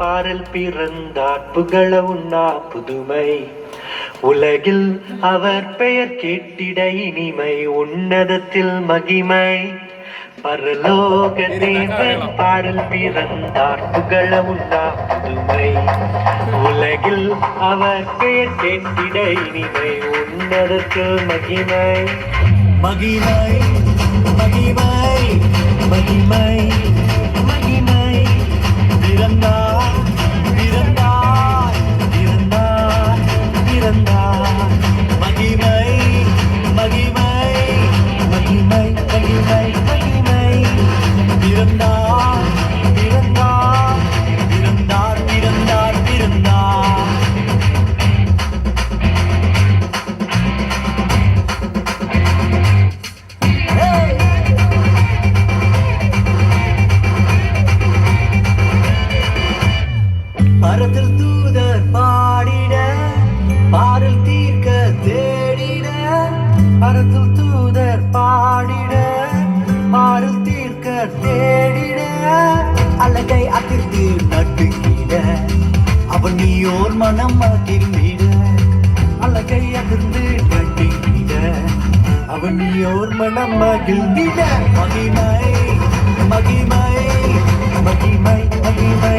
பாரில் பிறந்தார் புகழ உண்ணா புதுமை உலகில் அவர் பெயர் கேட்டிட இனிமை உன்னதத்தில் மகிமை பரலோக தேவன் பாரில் பிறந்தார் புகழ உண்ணா புதுமை உலகில் அவர் பெயர் கேட்டிட இனிமை உன்னதத்தில் மகிமை மகிமை மகிமை மகிமை மகிமை பிறந்தார் பிறந்தார் பிறந்தார் பிறந்தார் மகிமை மகிமை மகிமை மகிமை மகிமை பிறந்தார் பிறந்தார் பிறந்தார் பிறந்தார் பிறந்தார் மரத்தில் தூதர் பாடிட பாரில் தீர்க்க தேடிட மரத்தில் தூதர் பாடிட பாரில் தீர்க்க தேடிட அழகை அதிர்ந்து நட்டுக்கிட அவன் நீயோர் மனம் அதிர்ந்திட அழகை அதிர்ந்து நட்டுக்கிட அவன் நீயோர் மனம் மகிழ்ந்திட மகிமை மகிமை மகிமை மகிமை